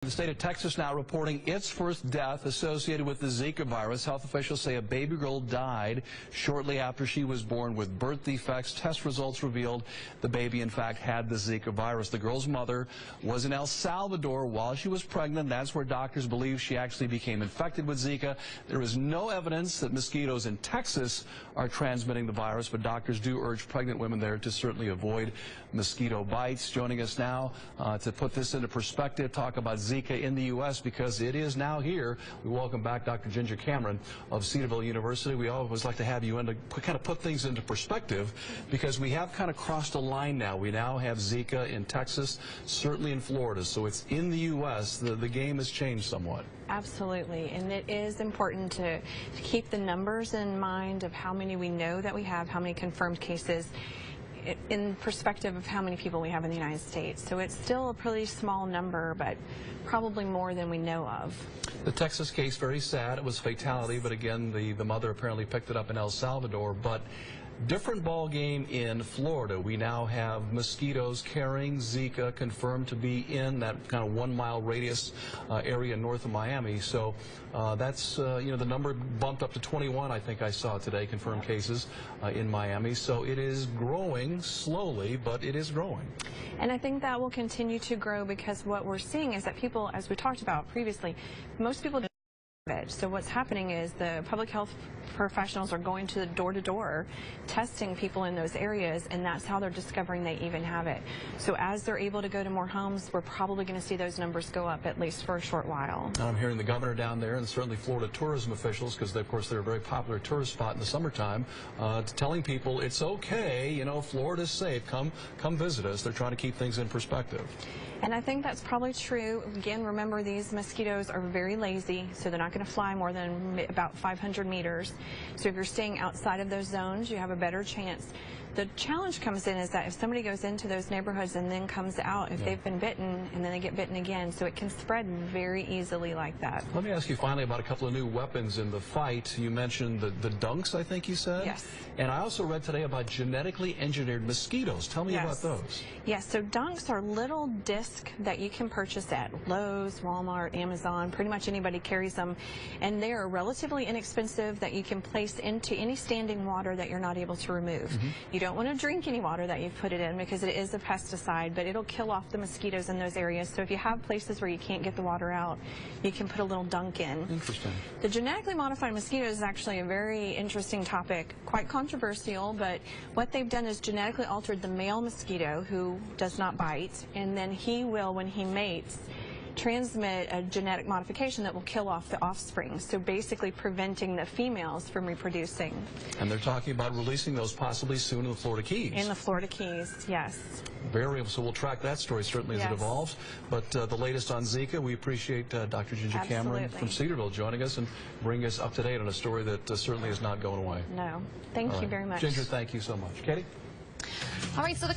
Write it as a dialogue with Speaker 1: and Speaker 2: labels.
Speaker 1: The state of Texas now reporting its first death associated with the Zika virus. Health officials say a baby girl died shortly after she was born with birth defects. Test results revealed the baby, in fact, had the Zika virus. The girl's mother was in El Salvador while she was pregnant. That's where doctors believe she actually became infected with Zika. There is no evidence that mosquitoes in Texas are transmitting the virus, but doctors do urge pregnant women there to certainly avoid mosquito bites. Joining us now to put this into perspective, talk about Zika in the U.S. because it is now here. We welcome back Dr. Ginger Cameron of Cedarville University. We always like to have you in to kind of put things into perspective because we have kind of crossed a line now. We now have Zika in Texas, certainly in Florida. So it's in the U.S. The game has changed somewhat.
Speaker 2: Absolutely, and it is important to keep the numbers in mind of how many we know that we have, how many confirmed cases, in perspective of how many people we have in the United States. So it's still a pretty small number, but probably more than we know of.
Speaker 1: The Texas case, very sad. It was fatality, but again, the mother apparently picked it up in El Salvador. But different ball game in Florida. We now have mosquitoes carrying Zika confirmed to be in that kind of 1 mile radius area north of Miami. So that's, you know, the number bumped up to 21, I think I saw today, confirmed cases in Miami. So it is growing slowly, but it is growing.
Speaker 2: And I think that will continue to grow because what we're seeing is that people, as we talked about previously, most people don't have it. So what's happening is the public health professionals are going to the door-to-door testing people in those areas, and that's how they're discovering they even have it. So as they're able to go to more homes, we're probably going to see those numbers go up at least for a short while.
Speaker 1: I'm hearing the governor down there and certainly Florida tourism officials, because of course they're a very popular tourist spot in the summertime, telling people it's okay, you know, Florida's safe, come visit us. They're trying to keep things in perspective.
Speaker 2: And I think that's probably true. Again, remember, these mosquitoes are very lazy, so they're not going to fly more than about 500 meters. So if you're staying outside of those zones, you have a better chance. The challenge comes in is that if somebody goes into those neighborhoods and then comes out, if they've been bitten and then they get bitten again, so it can spread very easily like that.
Speaker 1: Let me ask you finally about a couple of new weapons in the fight. You mentioned the dunks, I think you said?
Speaker 2: Yes.
Speaker 1: And I also read today about genetically engineered mosquitoes. Tell me about those.
Speaker 2: Yes, so dunks are little discs that you can purchase at Lowe's, Walmart, Amazon. Pretty much anybody carries them. And they are relatively inexpensive that you can place into any standing water that you're not able to remove. You don't want to drink any water that you've put it in because it is a pesticide, but it'll kill off the mosquitoes in those areas. So if you have places where you can't get the water out, you can put a little dunk in.
Speaker 1: Interesting.
Speaker 2: The genetically modified mosquitoes is actually a very interesting topic, quite controversial, but what they've done is genetically altered the male mosquito who does not bite, and then he will, when he mates, transmit a genetic modification that will kill off the offspring, so basically preventing the females from reproducing. And
Speaker 1: they're talking about releasing those possibly soon in the Florida Keys.
Speaker 2: In the Florida Keys, yes.
Speaker 1: So we'll track that story certainly as it evolves. But the latest on Zika, we appreciate Dr. Ginger Cameron from Cedarville joining us and bringing us up to date on a story that certainly is not going away.
Speaker 2: No. Thank you very much.
Speaker 1: Ginger, thank you so much. Katie?
Speaker 3: All right, so the